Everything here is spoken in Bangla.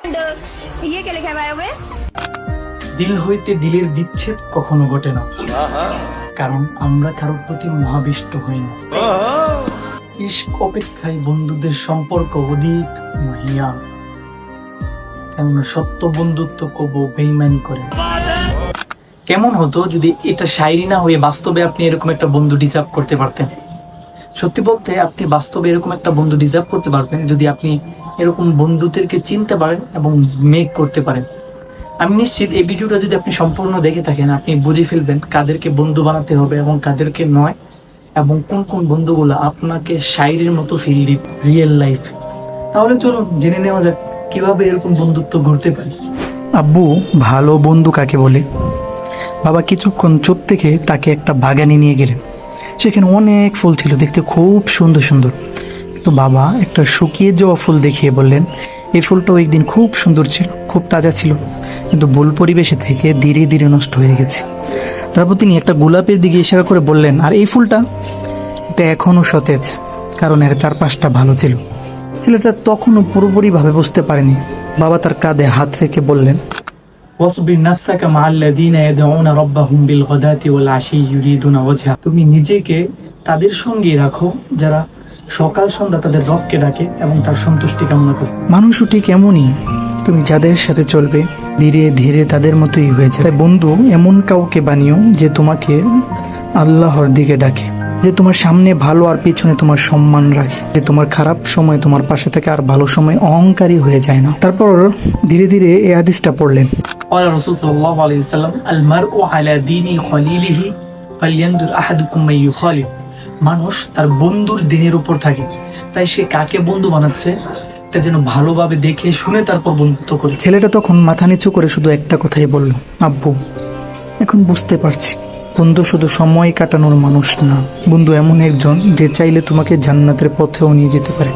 ये क्या लिखा है बायो में? দিল হইতে দিলের বিচ্ছেদ কখনো ঘটে না, কারণ আমরা কারোর প্রতি মহাবিষ্ট হই না। ইশক অপেক্ষায় বন্ধুদের সম্পর্ক অধিক মহিয়ান, কেননা সত্য বন্ধুত্ব কবু বেইমানি করে। কেমন হতো যদি এটা শায়রি না হয়ে বাস্তবে আপনি এরকম একটা বন্ধু ডিজার্ভ করতে পারতেন। সত্যি বলতে আপনি বাস্তবে এরকম একটা বন্ধু ডিজার্ভ করতে পারবেন যদি আপনি এরকম বন্ধুদেরকে চিনতে পারেন এবং মেক করতে পারেন। আমি নিশ্চিত এই ভিডিওটা যদি আপনি সম্পূর্ণ দেখে থাকেন, আপনি বুঝে ফেলবেন কাদেরকে বন্ধু বানাতে হবে এবং কাদেরকে নয়, এবং কোন কোন বন্ধুগুলো আপনাকে শায়রির মতো ফিল দিবে রিয়েল লাইফ। তাহলে চলুন জেনে নেওয়া যাক কিভাবে এরকম বন্ধুত্ব গড়তে পারে। আব্বু, ভালো বন্ধু কাকে বলে? বাবা কিছুক্ষণ চুপ থেকে তাকে একটা বাগানে নিয়ে গেলেন। সেখানে অনেক ফুল ছিল, দেখতে খুব সুন্দর সুন্দর। কিন্তু বাবা একটা শুকিয়ে যাওয়া ফুল দেখিয়ে বললেন, এই ফুলটাও একদিন খুব সুন্দর ছিল, খুব তাজা ছিল, কিন্তু ভুল পরিবেশে থেকে ধীরে ধীরে নষ্ট হয়ে গেছে। তারপর তিনি একটা গোলাপের দিকে ইশারা করে বললেন, আর এই ফুলটা, এটা এখনও সতেজ, কারণ এর চারপাশটা ভালো ছিল। ছেলেটা তখনও পুরোপুরিভাবে বুঝতে পারেনি। বাবা তার কাঁধে হাত রেখে বললেন, ওয়াসবির নাফসাকা মাআল্লাযীনা ইয়াদউনা রাব্বাহুম বিল গাদাতি ওয়াল আশি ইউরিদুনা ওয়াজহা। তুমি নিজেকে তাদের সঙ্গে রাখো যারা সকাল সন্ধ্যা তাদের রবকে ডাকে এবং তার সন্তুষ্টি কামনা করে। মানুষও ঠিক এমনই, তুমি যাদের সাথে চলবে ধীরে ধীরে তাদের মতোই হয়ে যায়। তাই বন্ধু এমন কাউকে বানিও যে তোমাকে আল্লাহর দিকে ডাকে, যে তোমার সামনে ভালো আর পিছনে তোমার সম্মান রাখে, যে তোমার খারাপ সময় তোমার পাশে থাকে আর ভালো সময় অহংকারী হয়ে যায় না। তারপর ধীরে ধীরে এই হাদিসটা পড়লেন, ক্বালা রাসূল সাল্লাল্লাহু আলাইহি ওয়াসাল্লাম, আল মারউ আলা দীনি খলিলিহি ফালইয়ানদুর আহাদুকুম মান ইউখালিল। মানুষ তার বন্ধুর দিনের উপর থাকে, তাই সে কাকে বন্ধু বানাচ্ছে এটা যেন ভালোভাবে দেখে শুনে তারপর বন্ধুত্ব করে। ছেলেটা তখন মাথা নিচু করে শুধু একটা কথাই বলল, আব্বু, এখন বুঝতে পারছি বন্ধু শুধু সময় কাটানোর মানুষ না, বন্ধু এমন একজন যে চাইলে তোমাকে জান্নাতের পথেও নিয়ে যেতে পারে।